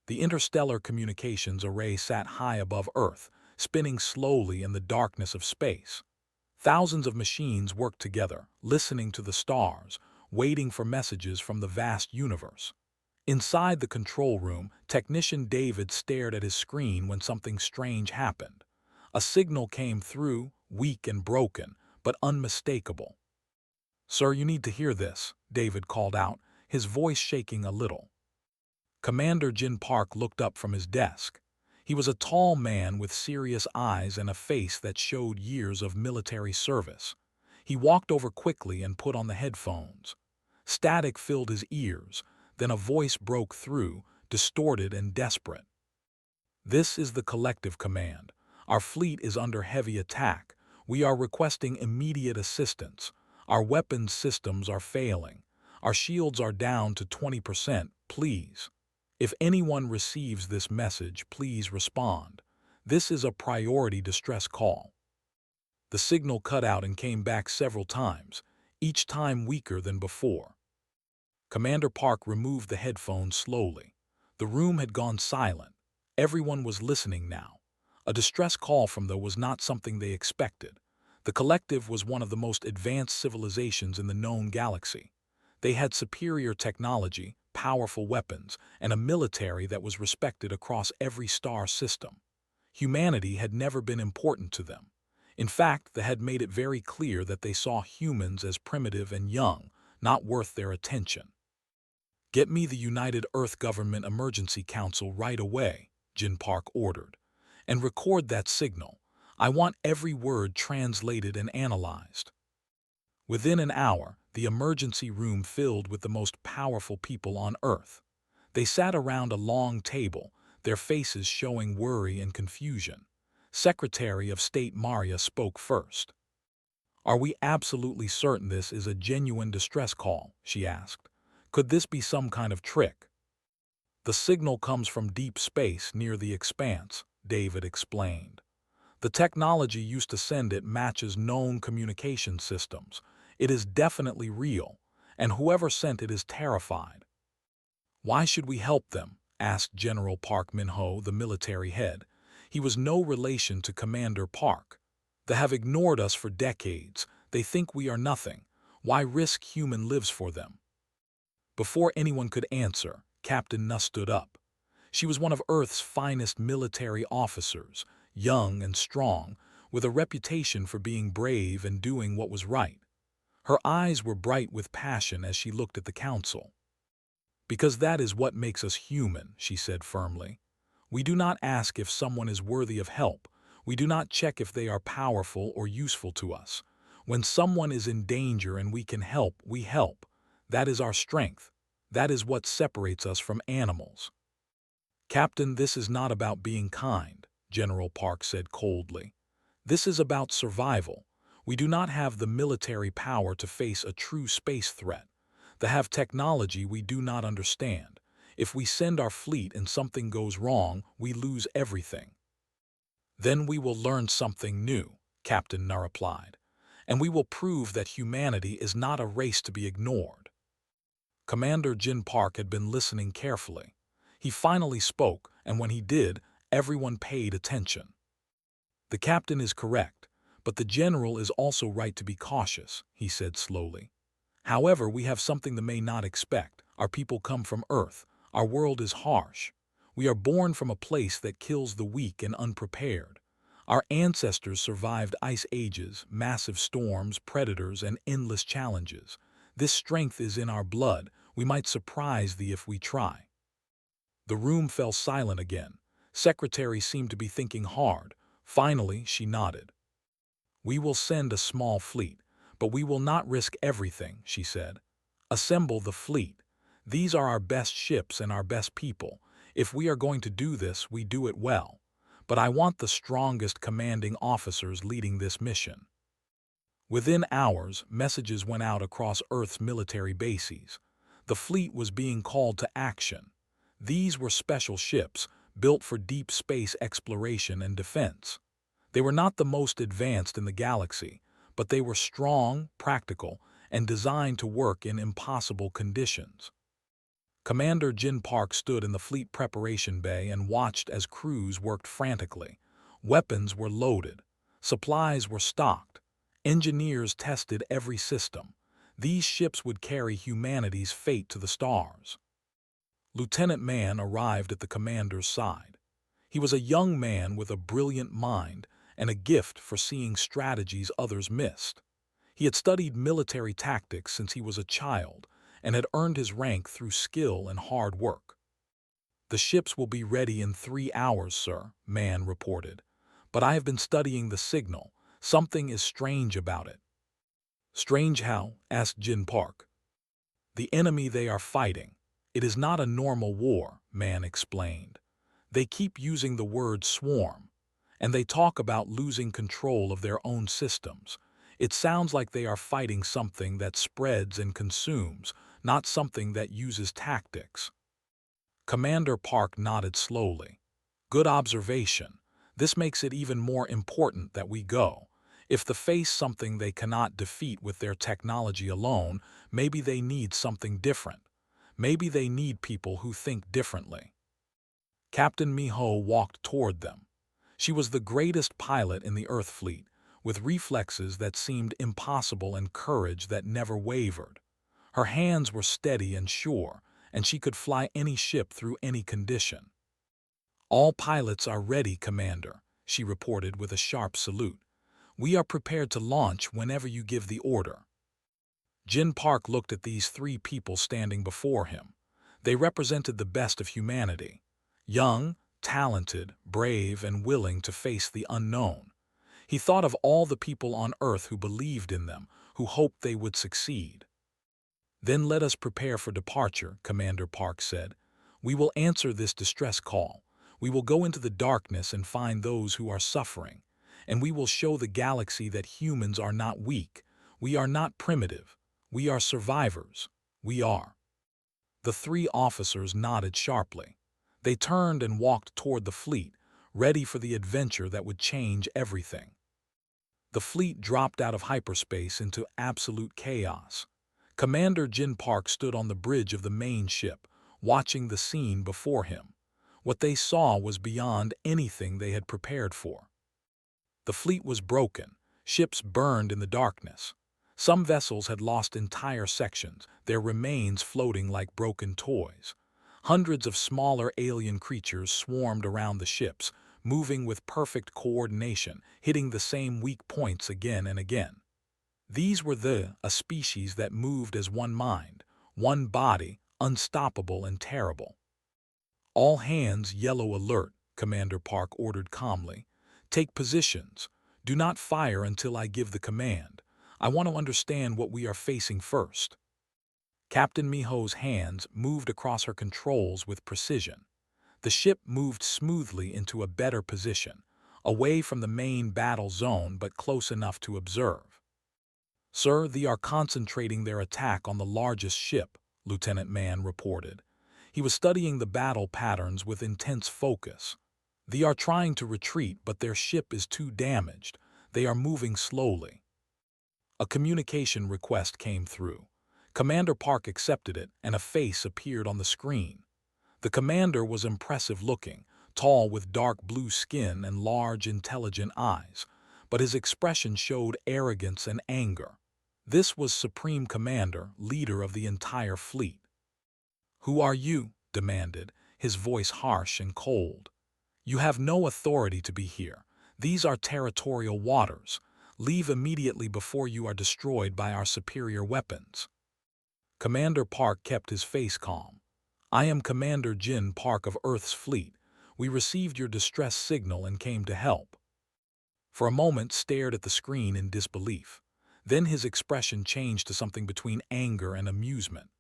The interstellar communications array sat high above Earth, spinning slowly in the darkness of space. Thousands of machines worked together, listening to the stars, waiting for messages from the vast universe. Inside the control room, technician David stared at his screen when something strange happened. A signal came through, weak and broken, but unmistakable. "Sir, you need to hear this," David called out, his voice shaking a little. Commander Jin Park looked up from his desk. He was a tall man with serious eyes and a face that showed years of military service. He walked over quickly and put on the headphones. Static filled his ears, then a voice broke through, distorted and desperate. "This is the collective command. Our fleet is under heavy attack. We are requesting immediate assistance. Our weapons systems are failing. Our shields are down to 20%, please. If anyone receives this message, please respond. This is a priority distress call." The signal cut out and came back several times, each time weaker than before. Commander Park removed the headphones slowly. The room had gone silent. Everyone was listening now. A distress call from them was not something they expected. The collective was one of the most advanced civilizations in the known galaxy. They had superior technology, powerful weapons, and a military that was respected across every star system. Humanity had never been important to them. In fact, they had made it very clear that they saw humans as primitive and young, not worth their attention. "Get me the United Earth Government Emergency Council right away," Jin Park ordered. "And record that signal. I want every word translated and analyzed." Within an hour, the emergency room filled with the most powerful people on Earth. They sat around a long table, their faces showing worry and confusion. Secretary of State Maria spoke first. "Are we absolutely certain this is a genuine distress call?" she asked. "Could this be some kind of trick?" "The signal comes from deep space near the expanse," David explained. "The technology used to send it matches known communication systems. It is definitely real, and whoever sent it is terrified." "Why should we help them?" asked General Park Min-ho, the military head. He was no relation to Commander Park. "They have ignored us for decades. They think we are nothing. Why risk human lives for them?" Before anyone could answer, Captain Nuss stood up. She was one of Earth's finest military officers, young and strong, with a reputation for being brave and doing what was right. Her eyes were bright with passion as she looked at the council. "Because that is what makes us human," she said firmly. "We do not ask if someone is worthy of help. We do not check if they are powerful or useful to us. When someone is in danger and we can help, we help. That is our strength. That is what separates us from animals." "Captain, this is not about being kind," General Park said coldly. "This is about survival. We do not have the military power to face a true space threat. They have technology we do not understand. If we send our fleet and something goes wrong, we lose everything." "Then we will learn something new," Captain Na replied. "And we will prove that humanity is not a race to be ignored." Commander Jin Park had been listening carefully. He finally spoke, and when he did, everyone paid attention. "The captain is correct, but the general is also right to be cautious," he said slowly. "However, we have something they may not expect. Our people come from Earth. Our world is harsh. We are born from a place that kills the weak and unprepared. Our ancestors survived ice ages, massive storms, predators, and endless challenges. This strength is in our blood. We might surprise thee if we try." The room fell silent again. Secretary seemed to be thinking hard. Finally, she nodded. "We will send a small fleet, but we will not risk everything," she said. "Assemble the fleet. These are our best ships and our best people. If we are going to do this, we do it well. But I want the strongest commanding officers leading this mission." Within hours, messages went out across Earth's military bases. The fleet was being called to action. These were special ships, built for deep space exploration and defense. They were not the most advanced in the galaxy, but they were strong, practical, and designed to work in impossible conditions. Commander Jin Park stood in the fleet preparation bay and watched as crews worked frantically. Weapons were loaded. Supplies were stocked. Engineers tested every system. These ships would carry humanity's fate to the stars. Lieutenant Mann arrived at the commander's side. He was a young man with a brilliant mind and a gift for seeing strategies others missed. He had studied military tactics since he was a child and had earned his rank through skill and hard work. "The ships will be ready in 3 hours, sir," Mann reported. "But I have been studying the signal. Something is strange about it." "Strange how?" asked Jin Park. "The enemy they are fighting. It is not a normal war," Mann explained. "They keep using the word swarm, and they talk about losing control of their own systems. It sounds like they are fighting something that spreads and consumes, not something that uses tactics." Commander Park nodded slowly. "Good observation. This makes it even more important that we go. If they face something they cannot defeat with their technology alone, maybe they need something different. Maybe they need people who think differently." Captain Miho walked toward them. She was the greatest pilot in the Earth fleet, with reflexes that seemed impossible and courage that never wavered. Her hands were steady and sure, and she could fly any ship through any condition. "All pilots are ready, Commander," she reported with a sharp salute. "We are prepared to launch whenever you give the order." Jin Park looked at these 3 people standing before him. They represented the best of humanity. Young, talented, brave, and willing to face the unknown. He thought of all the people on Earth who believed in them, who hoped they would succeed. "Then let us prepare for departure," Commander Park said. "We will answer this distress call. We will go into the darkness and find those who are suffering. And we will show the galaxy that humans are not weak. We are not primitive. We are survivors. We are." The 3 officers nodded sharply. They turned and walked toward the fleet, ready for the adventure that would change everything. The fleet dropped out of hyperspace into absolute chaos. Commander Jin Park stood on the bridge of the main ship, watching the scene before him. What they saw was beyond anything they had prepared for. The fleet was broken. Ships burned in the darkness. Some vessels had lost entire sections, their remains floating like broken toys. Hundreds of smaller alien creatures swarmed around the ships, moving with perfect coordination, hitting the same weak points again and again. These were a species that moved as one mind, one body, unstoppable and terrible. "All hands yellow alert," Commander Park ordered calmly. "Take positions. Do not fire until I give the command. I want to understand what we are facing first." Captain Miho's hands moved across her controls with precision. The ship moved smoothly into a better position, away from the main battle zone but close enough to observe. "Sir, they are concentrating their attack on the largest ship," Lieutenant Mann reported. He was studying the battle patterns with intense focus. "They are trying to retreat, but their ship is too damaged. They are moving slowly." A communication request came through. Commander Park accepted it, and a face appeared on the screen. The commander was impressive-looking, tall with dark blue skin and large, intelligent eyes, but his expression showed arrogance and anger. This was Supreme Commander, leader of the entire fleet. "Who are you?" demanded, his voice harsh and cold. "You have no authority to be here. These are territorial waters. Leave immediately before you are destroyed by our superior weapons." Commander Park kept his face calm. "I am Commander Jin Park of Earth's fleet. We received your distress signal and came to help." For a moment stared at the screen in disbelief. Then his expression changed to something between anger and amusement.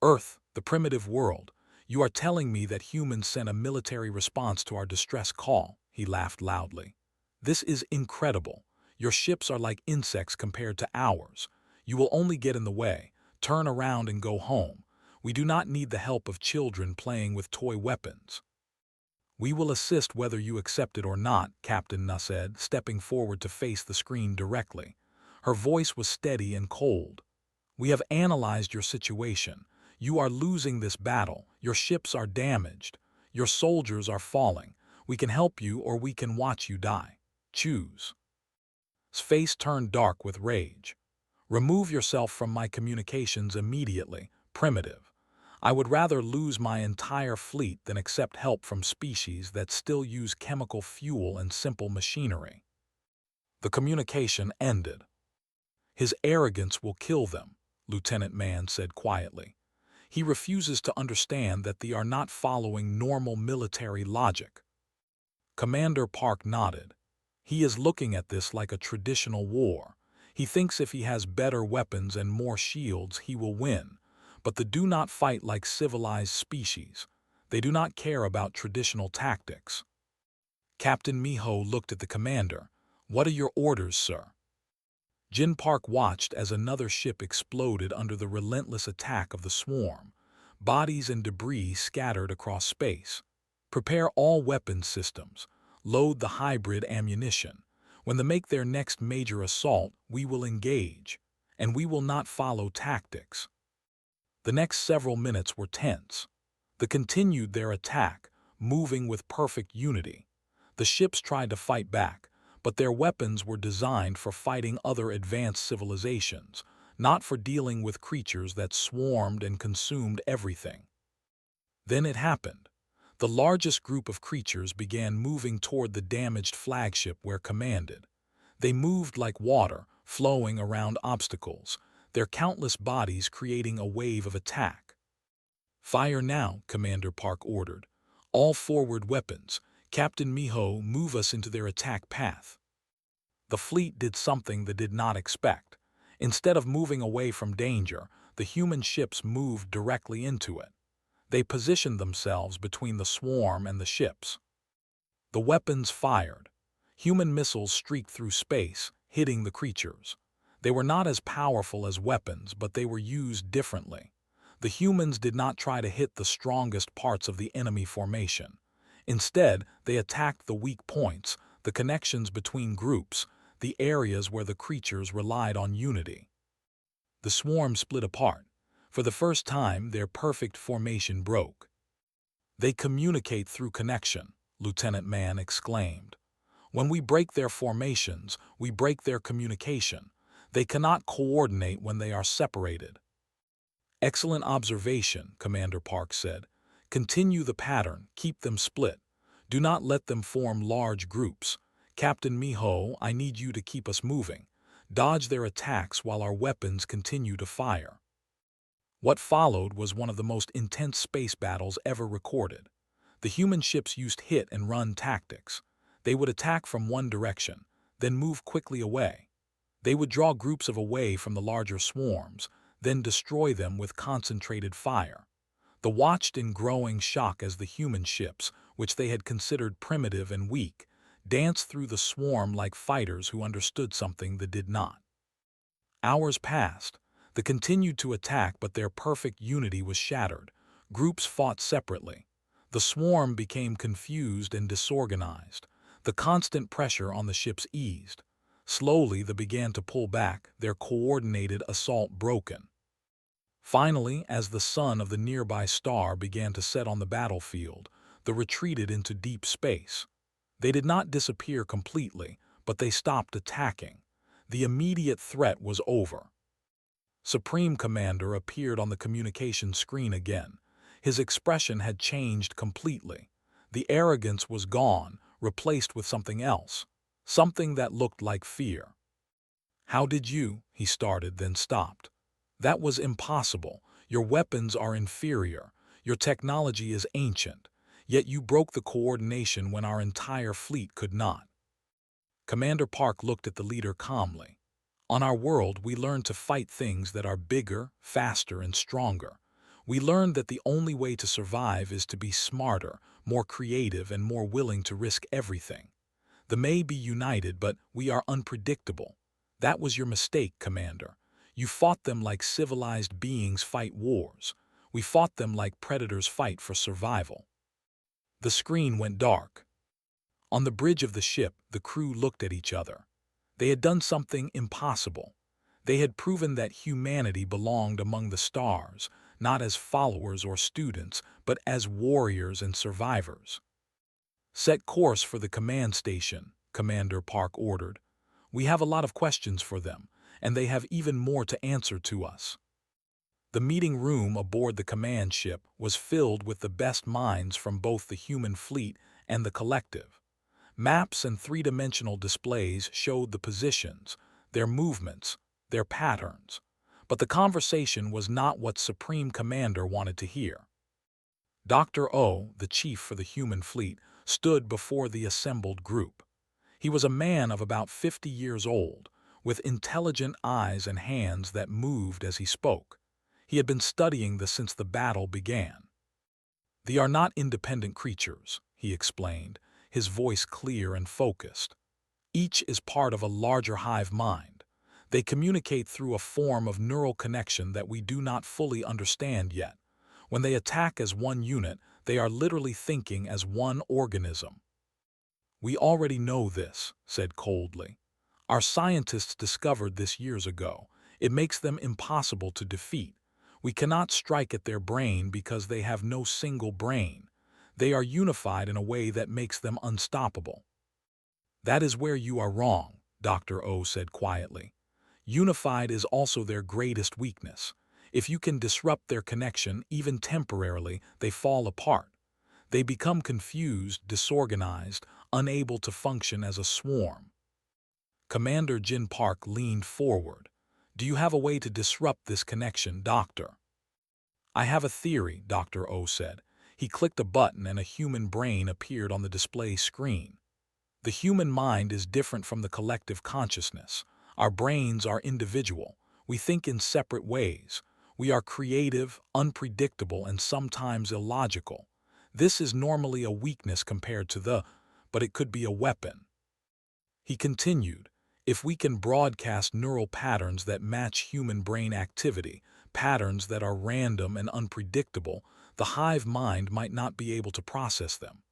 "Earth, the primitive world. You are telling me that humans sent a military response to our distress call," he laughed loudly. "This is incredible. Your ships are like insects compared to ours. You will only get in the way. Turn around and go home. We do not need the help of children playing with toy weapons." "We will assist whether you accept it or not," Captain Na said, stepping forward to face the screen directly. Her voice was steady and cold. "We have analyzed your situation. You are losing this battle. Your ships are damaged. Your soldiers are falling. We can help you or we can watch you die. Choose." His face turned dark with rage. "Remove yourself from my communications immediately, primitive. I would rather lose my entire fleet than accept help from species that still use chemical fuel and simple machinery." The communication ended. "His arrogance will kill them," Lieutenant Mann said quietly. "He refuses to understand that they are not following normal military logic." Commander Park nodded. "He is looking at this like a traditional war. He thinks if he has better weapons and more shields, he will win. But they do not fight like civilized species. They do not care about traditional tactics." Captain Miho looked at the commander. "What are your orders, sir?" Jin Park watched as another ship exploded under the relentless attack of the swarm. Bodies and debris scattered across space. "Prepare all weapons systems. Load the hybrid ammunition. When they make their next major assault, we will engage. And we will not follow tactics." The next several minutes were tense. They continued their attack, moving with perfect unity. The ships tried to fight back, but their weapons were designed for fighting other advanced civilizations, not for dealing with creatures that swarmed and consumed everything. Then it happened. The largest group of creatures began moving toward the damaged flagship where commanded. They moved like water, flowing around obstacles, their countless bodies creating a wave of attack. "Fire now," Commander Park ordered. "All forward weapons. Captain Miho, move us into their attack path." The fleet did something they did not expect. Instead of moving away from danger, the human ships moved directly into it. They positioned themselves between the swarm and the ships. The weapons fired. Human missiles streaked through space, hitting the creatures. They were not as powerful as weapons, but they were used differently. The humans did not try to hit the strongest parts of the enemy formation. Instead, they attacked the weak points, the connections between groups, the areas where the creatures relied on unity. The swarm split apart. For the first time, their perfect formation broke. "They communicate through connection," Lieutenant Mann exclaimed. "When we break their formations, we break their communication. They cannot coordinate when they are separated." "Excellent observation," Commander Park said. "Continue the pattern, keep them split. Do not let them form large groups. Captain Miho, I need you to keep us moving. Dodge their attacks while our weapons continue to fire." What followed was one of the most intense space battles ever recorded. The human ships used hit-and-run tactics. They would attack from one direction, then move quickly away. They would draw groups away from the larger swarms, then destroy them with concentrated fire. They watched in growing shock as the human ships, which they had considered primitive and weak, danced through the swarm like fighters who understood something they did not. Hours passed. They continued to attack, but their perfect unity was shattered. Groups fought separately. The swarm became confused and disorganized. The constant pressure on the ships eased. Slowly, they began to pull back, their coordinated assault broken. Finally, as the sun of the nearby star began to set on the battlefield, they retreated into deep space. They did not disappear completely, but they stopped attacking. The immediate threat was over. Supreme Commander appeared on the communication screen again. His expression had changed completely. The arrogance was gone, replaced with something else, something that looked like fear. "How did you?" he started, then stopped. "That was impossible. Your weapons are inferior. Your technology is ancient. Yet you broke the coordination when our entire fleet could not." Commander Park looked at the leader calmly. "On our world, we learn to fight things that are bigger, faster, and stronger. We learn that the only way to survive is to be smarter, more creative, and more willing to risk everything. They may be united, but we are unpredictable. That was your mistake, Commander. You fought them like civilized beings fight wars. We fought them like predators fight for survival." The screen went dark. On the bridge of the ship, the crew looked at each other. They had done something impossible. They had proven that humanity belonged among the stars, not as followers or students, but as warriors and survivors. "Set course for the command station," Commander Park ordered. "We have a lot of questions for them, and they have even more to answer to us." The meeting room aboard the command ship was filled with the best minds from both the human fleet and the collective. Maps and three-dimensional displays showed the positions, their movements, their patterns. But the conversation was not what Supreme Commander wanted to hear. Dr. O, the chief for the human fleet, stood before the assembled group. He was a man of about 50 years old, with intelligent eyes and hands that moved as he spoke. He had been studying this since the battle began. "They are not independent creatures," he explained, his voice clear and focused. "Each is part of a larger hive mind. They communicate through a form of neural connection that we do not fully understand yet. When they attack as one unit, they are literally thinking as one organism." "We already know this," said coldly. "Our scientists discovered this years ago. It makes them impossible to defeat. We cannot strike at their brain because they have no single brain. They are unified in a way that makes them unstoppable." "That is where you are wrong," Dr. O said quietly. "Unified is also their greatest weakness. If you can disrupt their connection, even temporarily, they fall apart. They become confused, disorganized, unable to function as a swarm." Commander Jin Park leaned forward. "Do you have a way to disrupt this connection, Doctor?" "I have a theory," Dr. O said. He clicked a button and a human brain appeared on the display screen. "The human mind is different from the collective consciousness. Our brains are individual. We think in separate ways. We are creative, unpredictable, and sometimes illogical. This is normally a weakness compared to but it could be a weapon." He continued, "If we can broadcast neural patterns that match human brain activity, patterns that are random and unpredictable, the hive mind might not be able to process them.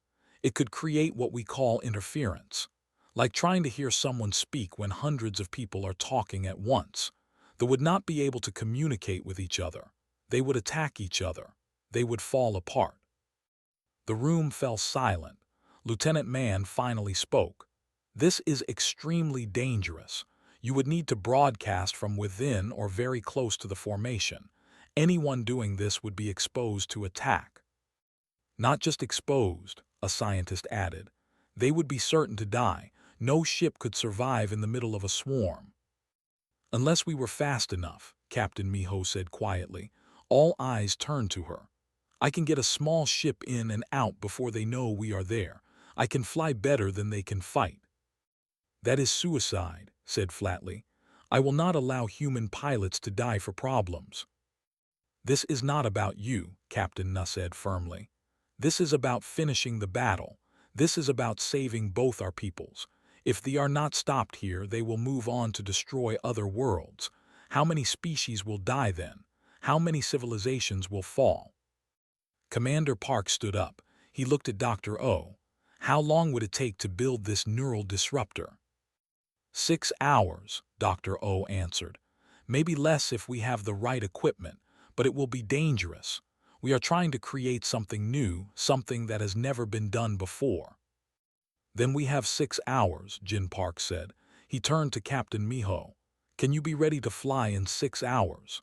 It could create what we call interference, like trying to hear someone speak when hundreds of people are talking at once. They would not be able to communicate with each other. They would attack each other. They would fall apart." The room fell silent. Lieutenant Mann finally spoke. "This is extremely dangerous. You would need to broadcast from within or very close to the formation. Anyone doing this would be exposed to attack." "Not just exposed," a scientist added. "They would be certain to die. No ship could survive in the middle of a swarm." "Unless we were fast enough," Captain Miho said quietly. All eyes turned to her. "I can get a small ship in and out before they know we are there. I can fly better than they can fight." "That is suicide," said flatly. "I will not allow human pilots to die for problems." "This is not about you," Captain Na said firmly. "This is about finishing the battle. This is about saving both our peoples. If they are not stopped here, they will move on to destroy other worlds. How many species will die then? How many civilizations will fall?" Commander Park stood up. He looked at Dr. O. "How long would it take to build this neural disruptor?" 6 hours, Dr. O answered. "Maybe less if we have the right equipment, but it will be dangerous. We are trying to create something new, something that has never been done before." "Then we have 6 hours, Jin Park said. He turned to Captain Miho. "Can you be ready to fly in 6 hours?"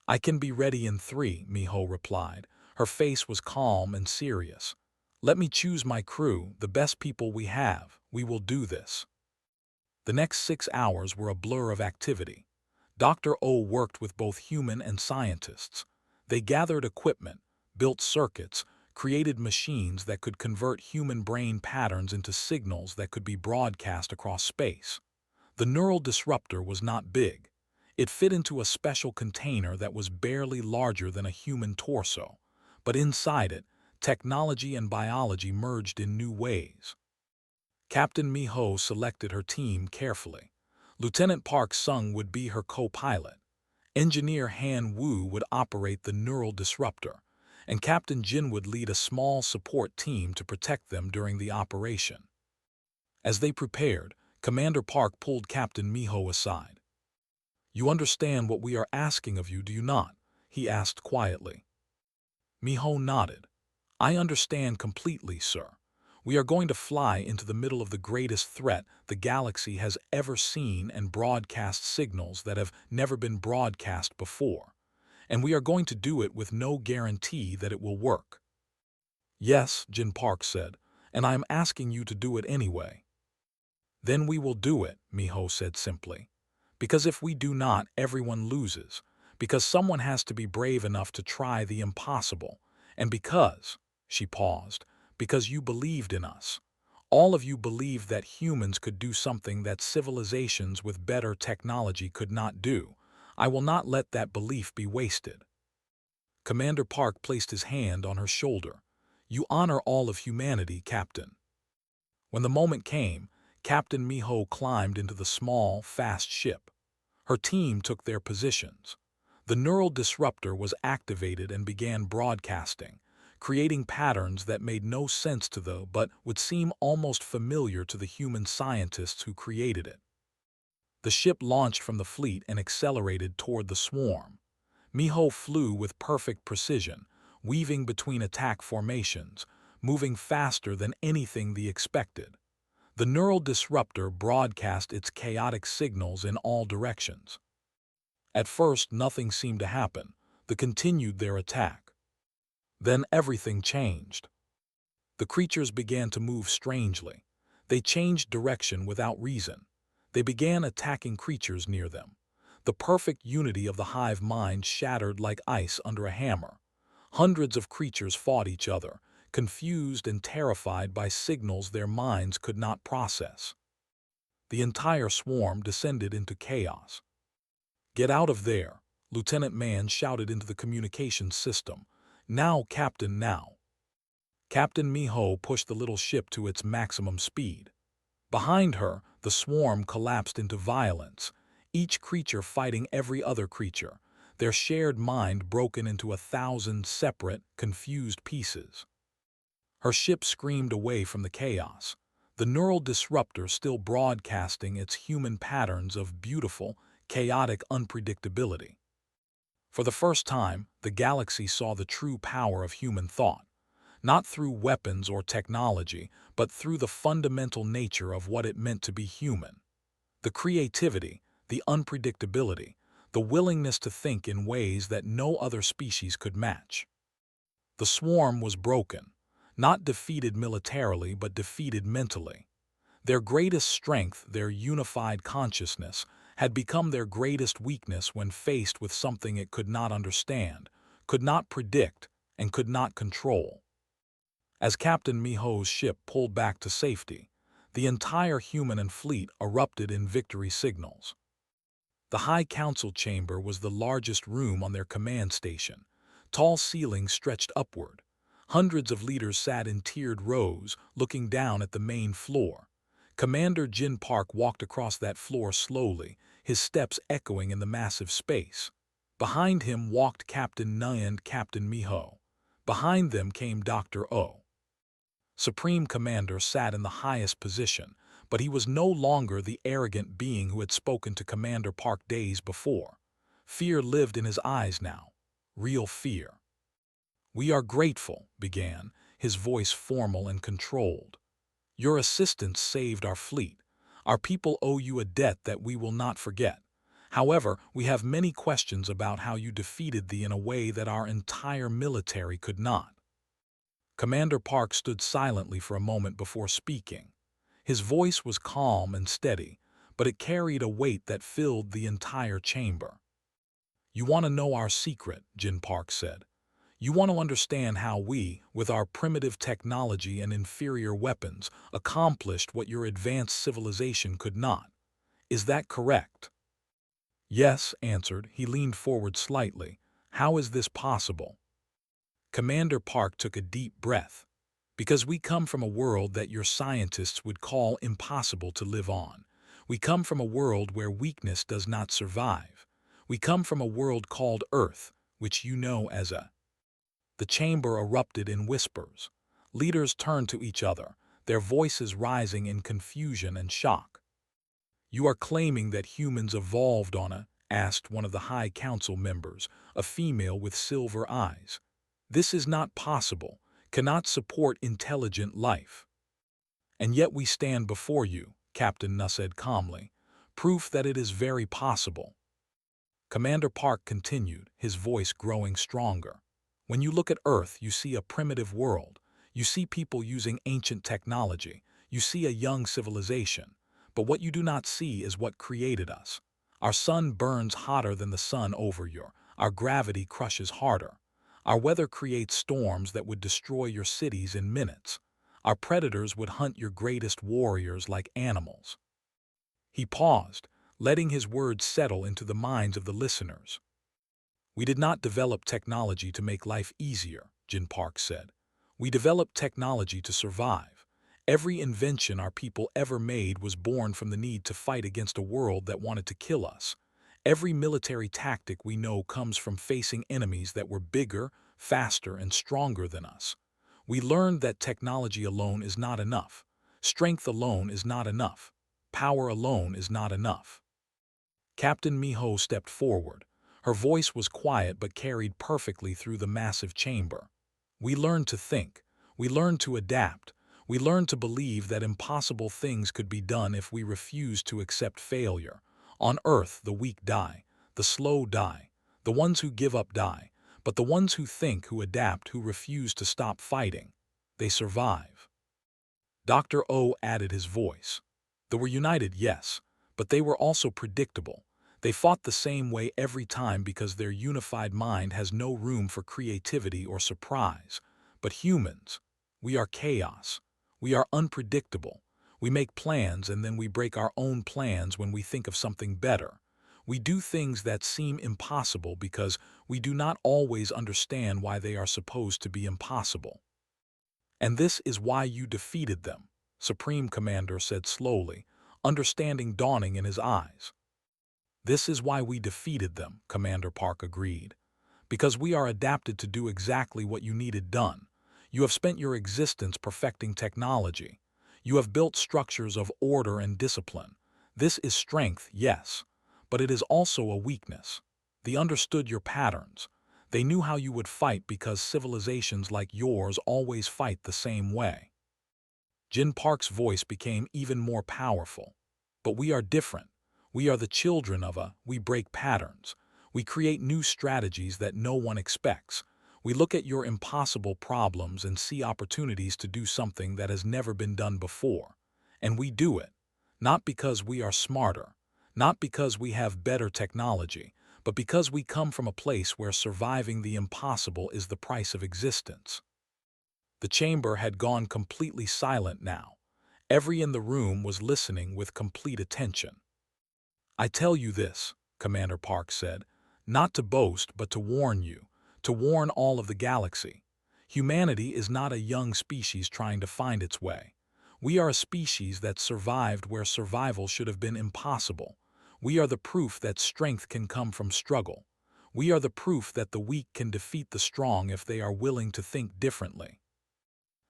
"I can be ready in 3, Miho replied. Her face was calm and serious. "Let me choose my crew, the best people we have. We will do this." The next 6 hours were a blur of activity. Dr. O worked with both human and scientists. They gathered equipment, built circuits, created machines that could convert human brain patterns into signals that could be broadcast across space. The neural disruptor was not big. It fit into a special container that was barely larger than a human torso. But inside it, technology and biology merged in new ways. Captain Miho selected her team carefully. Lieutenant Park Sung would be her co-pilot. Engineer Han Wu would operate the neural disruptor, and Captain Jin would lead a small support team to protect them during the operation. As they prepared, Commander Park pulled Captain Miho aside. "You understand what we are asking of you, do you not?" he asked quietly. Miho nodded. I understand completely, sir. We are going to fly into the middle of the greatest threat the galaxy has ever seen and broadcast signals that have never been broadcast before. And we are going to do it with no guarantee that it will work. Yes, Jin Park said, and I am asking you to do it anyway. Then we will do it, Miho said simply. Because if we do not, everyone loses. Because someone has to be brave enough to try the impossible. And because, she paused, because you believed in us. All of you believed that humans could do something that civilizations with better technology could not do. I will not let that belief be wasted. Commander Park placed his hand on her shoulder. You honor all of humanity, Captain. When the moment came, Captain Miho climbed into the small, fast ship. Her team took their positions. The neural disruptor was activated and began broadcasting, creating patterns that made no sense to them but would seem almost familiar to the human scientists who created it. The ship launched from the fleet and accelerated toward the swarm. Miho flew with perfect precision, weaving between attack formations, moving faster than anything they expected. The neural disruptor broadcast its chaotic signals in all directions. At first, nothing seemed to happen. They continued their attack. Then everything changed. The creatures began to move strangely. They changed direction without reason. They began attacking creatures near them. The perfect unity of the hive mind shattered like ice under a hammer. Hundreds of creatures fought each other, confused and terrified by signals their minds could not process. The entire swarm descended into chaos. Get out of there, Lieutenant Mann shouted into the communications system. Now, Captain, now. Captain Miho pushed the little ship to its maximum speed. Behind her, the swarm collapsed into violence, each creature fighting every other creature, their shared mind broken into 1,000 separate, confused pieces. Her ship screamed away from the chaos, the neural disruptor still broadcasting its human patterns of beautiful, chaotic unpredictability. For the first time, the galaxy saw the true power of human thought, not through weapons or technology, but through the fundamental nature of what it meant to be human. The creativity, the unpredictability, the willingness to think in ways that no other species could match. The swarm was broken, not defeated militarily but defeated mentally. Their greatest strength, their unified consciousness, had become their greatest weakness when faced with something it could not understand, could not predict, and could not control. As Captain Miho's ship pulled back to safety, the entire human and fleet erupted in victory signals. The High Council chamber was the largest room on their command station. Tall ceilings stretched upward. Hundreds of leaders sat in tiered rows, looking down at the main floor. Commander Jin Park walked across that floor slowly, his steps echoing in the massive space. Behind him walked Captain Nui and Captain Miho. Behind them came Dr. O. Supreme Commander sat in the highest position, but he was no longer the arrogant being who had spoken to Commander Park days before. Fear lived in his eyes now. Real fear. We are grateful, began, his voice formal and controlled. Your assistance saved our fleet. Our people owe you a debt that we will not forget. However, we have many questions about how you defeated thee in a way that our entire military could not. Commander Park stood silently for a moment before speaking. His voice was calm and steady, but it carried a weight that filled the entire chamber. You want to know our secret, Jin Park said. You want to understand how we, with our primitive technology and inferior weapons, accomplished what your advanced civilization could not. Is that correct? Yes, answered. He leaned forward slightly. How is this possible? Commander Park took a deep breath. Because we come from a world that your scientists would call impossible to live on. We come from a world where weakness does not survive. We come from a world called Earth, which you know as a... The chamber erupted in whispers. Leaders turned to each other, their voices rising in confusion and shock. You are claiming that humans evolved on a asked one of the High Council members, a female with silver eyes. "This is not possible, cannot support intelligent life." "And yet we stand before you," Captain Nu said calmly, "proof that it is very possible." Commander Park continued, his voice growing stronger. "When you look at Earth, you see a primitive world. You see people using ancient technology. You see a young civilization. But what you do not see is what created us. Our sun burns hotter than the sun over you. Our gravity crushes harder. Our weather creates storms that would destroy your cities in minutes. Our predators would hunt your greatest warriors like animals." He paused, letting his words settle into the minds of the listeners. "We did not develop technology to make life easier," Jin Park said. "We developed technology to survive. Every invention our people ever made was born from the need to fight against a world that wanted to kill us. Every military tactic we know comes from facing enemies that were bigger, faster, and stronger than us. We learned that technology alone is not enough. Strength alone is not enough. Power alone is not enough." Captain Miho stepped forward. Her voice was quiet but carried perfectly through the massive chamber. "We learned to think. We learned to adapt. We learned to believe that impossible things could be done if we refused to accept failure. On Earth, the weak die, the slow die, the ones who give up die, but the ones who think, who adapt, who refuse to stop fighting, they survive." Dr. O added his voice. "They were united, yes, but they were also predictable. They fought the same way every time because their unified mind has no room for creativity or surprise. But humans, we are chaos. We are unpredictable. We make plans and then we break our own plans when we think of something better. We do things that seem impossible because we do not always understand why they are supposed to be impossible." "And this is why you defeated them," Supreme Commander said slowly, understanding dawning in his eyes. "This is why we defeated them," Commander Park agreed. "Because we are adapted to do exactly what you needed done. You have spent your existence perfecting technology. You have built structures of order and discipline. This is strength, yes, but it is also a weakness. They understood your patterns. They knew how you would fight because civilizations like yours always fight the same way." Jin Park's voice became even more powerful. "But we are different. We are the children of we break patterns. We create new strategies that no one expects. We look at your impossible problems and see opportunities to do something that has never been done before. And we do it, not because we are smarter, not because we have better technology, but because we come from a place where surviving the impossible is the price of existence." The chamber had gone completely silent now. Everyone in the room was listening with complete attention. "I tell you this," Commander Park said, "not to boast but to warn you, to warn all of the galaxy. Humanity is not a young species trying to find its way. We are a species that survived where survival should have been impossible. We are the proof that strength can come from struggle. We are the proof that the weak can defeat the strong if they are willing to think differently."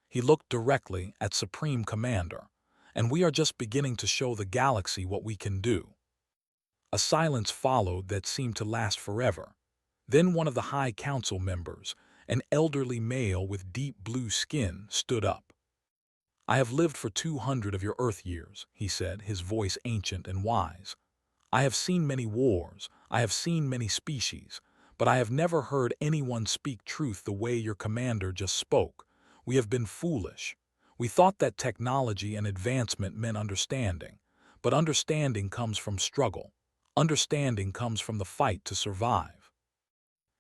He looked directly at Supreme Commander, "And we are just beginning to show the galaxy what we can do." A silence followed that seemed to last forever. Then one of the High Council members, an elderly male with deep blue skin, stood up. "I have lived for 200 of your Earth years," he said, his voice ancient and wise. "I have seen many wars, I have seen many species, but I have never heard anyone speak truth the way your commander just spoke. We have been foolish. We thought that technology and advancement meant understanding, but understanding comes from struggle. Understanding comes from the fight to survive."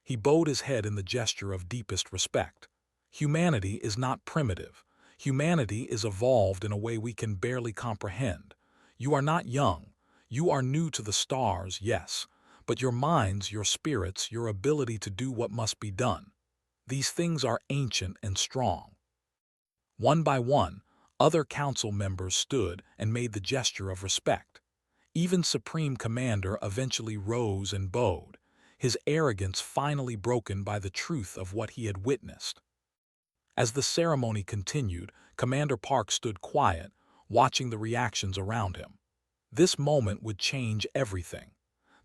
He bowed his head in the gesture of deepest respect. "Humanity is not primitive. Humanity is evolved in a way we can barely comprehend. You are not young. You are new to the stars, yes, but your minds, your spirits, your ability to do what must be done, these things are ancient and strong." One by one, other council members stood and made the gesture of respect. Even Supreme Commander eventually rose and bowed, his arrogance finally broken by the truth of what he had witnessed. As the ceremony continued, Commander Park stood quiet, watching the reactions around him. This moment would change everything.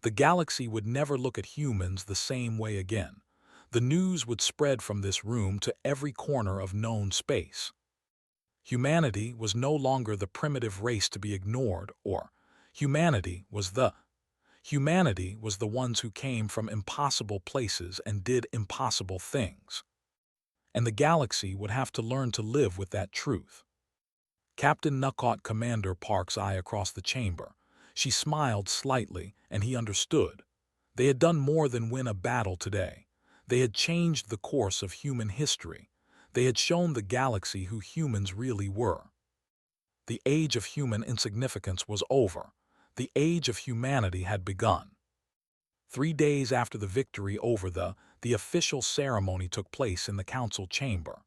The galaxy would never look at humans the same way again. The news would spread from this room to every corner of known space. Humanity was no longer the primitive race to be ignored, or humanity was the ones who came from impossible places and did impossible things. And the galaxy would have to learn to live with that truth. Captain Nuh caught Commander Park's eye across the chamber. She smiled slightly, and he understood. They had done more than win a battle today. They had changed the course of human history. They had shown the galaxy who humans really were. The age of human insignificance was over. The age of humanity had begun. 3 days after the victory over the official ceremony took place in the council chamber.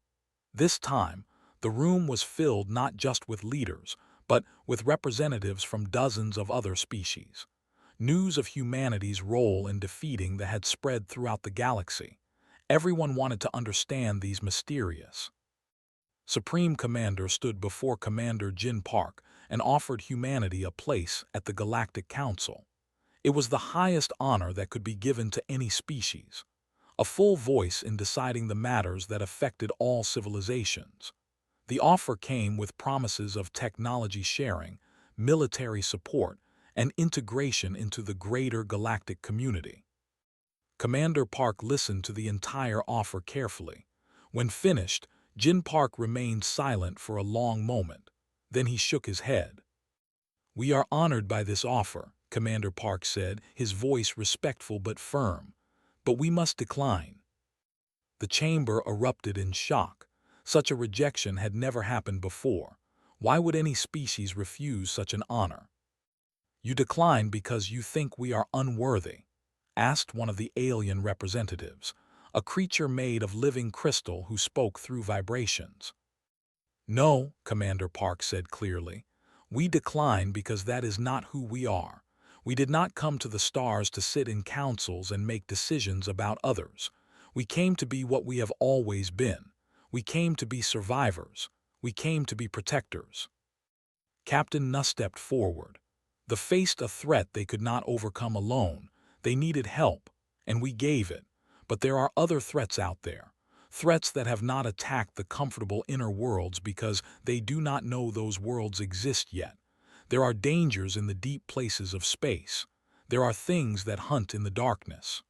This time, the room was filled not just with leaders, but with representatives from dozens of other species. News of humanity's role in defeating had spread throughout the galaxy. Everyone wanted to understand these mysterious. Supreme Commander stood before Commander Jin Park and offered humanity a place at the Galactic Council. It was the highest honor that could be given to any species, a full voice in deciding the matters that affected all civilizations. The offer came with promises of technology sharing, military support, and integration into the greater galactic community. Commander Park listened to the entire offer carefully. When finished, Jin Park remained silent for a long moment. Then he shook his head. "We are honored by this offer," Commander Park said, his voice respectful but firm. "But we must decline." The chamber erupted in shock. Such a rejection had never happened before. Why would any species refuse such an honor? "You decline because you think we are unworthy?" asked one of the alien representatives, a creature made of living crystal who spoke through vibrations. "No," Commander Park said clearly. "We decline because that is not who we are. We did not come to the stars to sit in councils and make decisions about others. We came to be what we have always been. We came to be survivors. We came to be protectors." Captain Nuh stepped forward. They faced a threat they could not overcome alone. They needed help, and we gave it. But there are other threats out there. Threats that have not attacked the comfortable inner worlds because they do not know those worlds exist yet. There are dangers in the deep places of space. There are things that hunt in the darkness.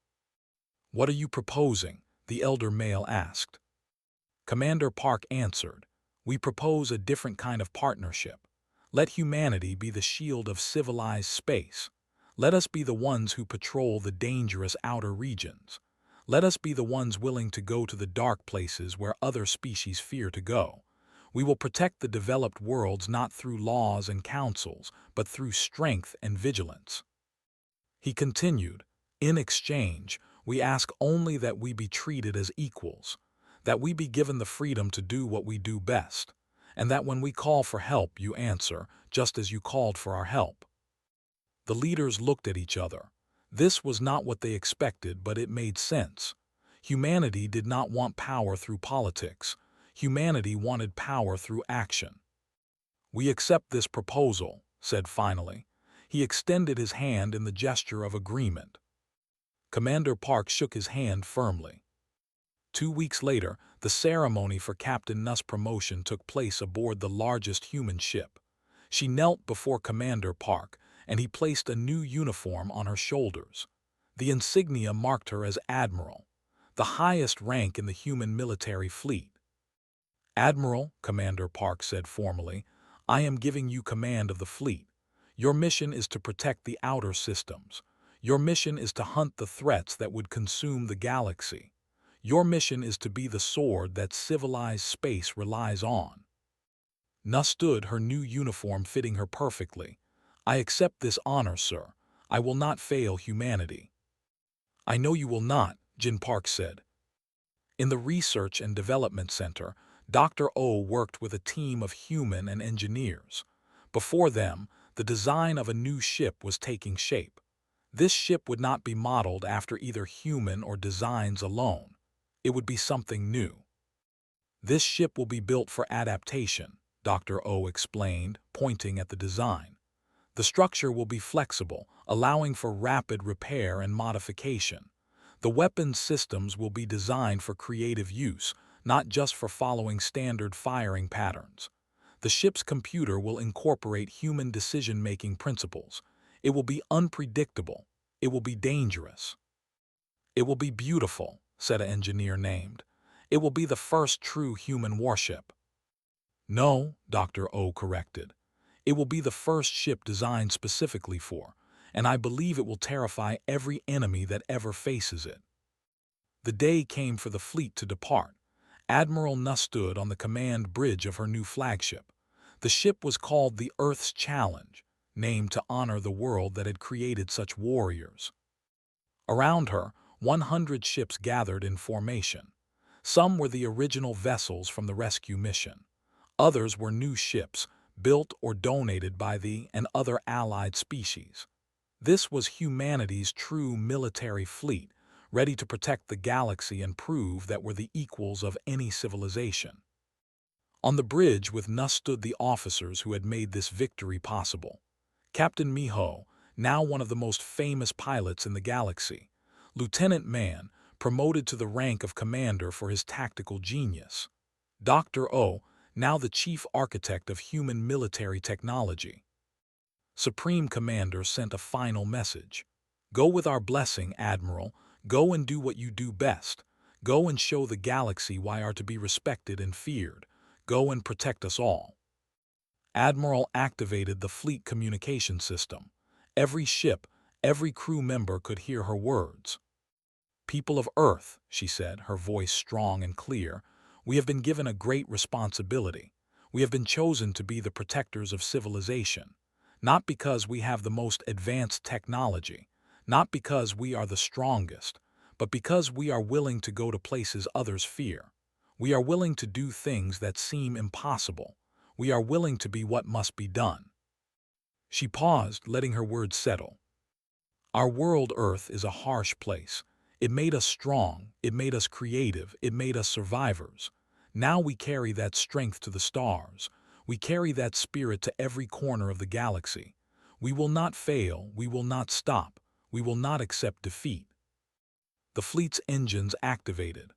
"What are you proposing?" the elder male asked. Commander Park answered, "We propose a different kind of partnership. Let humanity be the shield of civilized space. Let us be the ones who patrol the dangerous outer regions. Let us be the ones willing to go to the dark places where other species fear to go. We will protect the developed worlds not through laws and councils, but through strength and vigilance." He continued, "In exchange, we ask only that we be treated as equals, that we be given the freedom to do what we do best, and that when we call for help you answer, just as you called for our help." The leaders looked at each other. This was not what they expected, but it made sense. Humanity did not want power through politics. Humanity wanted power through action. "We accept this proposal," said finally. He extended his hand in the gesture of agreement. Commander Park shook his hand firmly. 2 weeks later, the ceremony for Captain Nuh's promotion took place aboard the largest human ship. She knelt before Commander Park, and he placed a new uniform on her shoulders. The insignia marked her as Admiral, the highest rank in the human military fleet. "Admiral," Commander Park said formally, "I am giving you command of the fleet. Your mission is to protect the outer systems. Your mission is to hunt the threats that would consume the galaxy. Your mission is to be the sword that civilized space relies on." Nuh stood, her new uniform fitting her perfectly. "I accept this honor, sir. I will not fail humanity." "I know you will not," Jin Park said. In the Research and Development Center, Dr. O worked with a team of human and engineers. Before them, the design of a new ship was taking shape. This ship would not be modeled after either human or designs alone. It would be something new. "This ship will be built for adaptation," Dr. O explained, pointing at the design. The structure will be flexible, allowing for rapid repair and modification. The weapons systems will be designed for creative use, not just for following standard firing patterns. The ship's computer will incorporate human decision-making principles. It will be unpredictable. It will be dangerous. It will be beautiful, said an engineer named. It will be the first true human warship. No, Dr. O corrected. It will be the first ship designed specifically for, and I believe it will terrify every enemy that ever faces it. The day came for the fleet to depart. Admiral Nuss stood on the command bridge of her new flagship. The ship was called the Earth's Challenge, named to honor the world that had created such warriors. Around her, 100 ships gathered in formation. Some were the original vessels from the rescue mission. Others were new ships, built or donated by the and other allied species. This was humanity's true military fleet, ready to protect the galaxy and prove that we're the equals of any civilization. On the bridge with Nuss stood the officers who had made this victory possible. Captain Miho, now one of the most famous pilots in the galaxy. Lieutenant Man, promoted to the rank of commander for his tactical genius. Dr. O, now the chief architect of human military technology. Supreme Commander sent a final message. Go with our blessing, Admiral. Go and do what you do best. Go and show the galaxy why are to be respected and feared. Go and protect us all. Admiral activated the fleet communication system. Every ship, every crew member could hear her words. People of Earth, she said, her voice strong and clear, we have been given a great responsibility. We have been chosen to be the protectors of civilization, not because we have the most advanced technology, not because we are the strongest, but because we are willing to go to places others fear. We are willing to do things that seem impossible. We are willing to be what must be done. She paused, letting her words settle. Our world, Earth, is a harsh place. It made us strong, it made us creative, it made us survivors. Now we carry that strength to the stars. We carry that spirit to every corner of the galaxy. We will not fail, we will not stop, we will not accept defeat. The fleet's engines activated.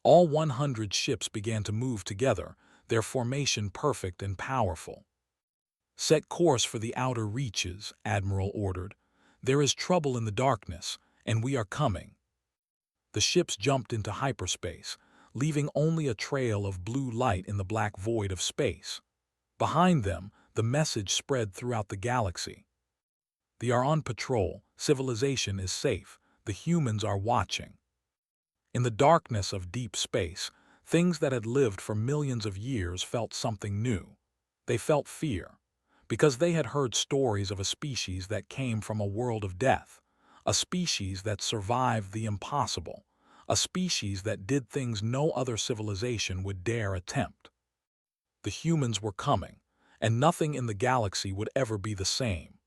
All 100 ships began to move together, their formation perfect and powerful. Set course for the outer reaches, Admiral ordered. There is trouble in the darkness, and we are coming. The ships jumped into hyperspace, leaving only a trail of blue light in the black void of space. Behind them, the message spread throughout the galaxy. They are on patrol, civilization is safe, the humans are watching. In the darkness of deep space, things that had lived for millions of years felt something new. They felt fear, because they had heard stories of a species that came from a world of death, a species that survived the impossible, a species that did things no other civilization would dare attempt. The humans were coming, and nothing in the galaxy would ever be the same.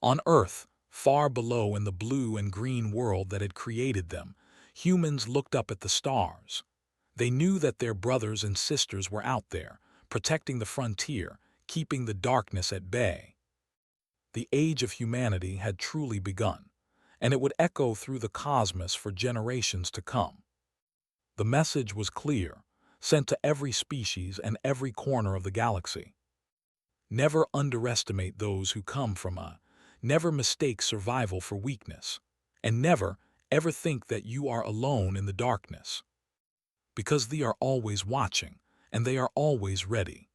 On Earth, far below in the blue and green world that had created them, humans looked up at the stars. They knew that their brothers and sisters were out there, protecting the frontier, keeping the darkness at bay. The age of humanity had truly begun, and it would echo through the cosmos for generations to come. The message was clear, sent to every species and every corner of the galaxy. Never underestimate those who come from never mistake survival for weakness, and never, ever think that you are alone in the darkness. Because they are always watching, and they are always ready.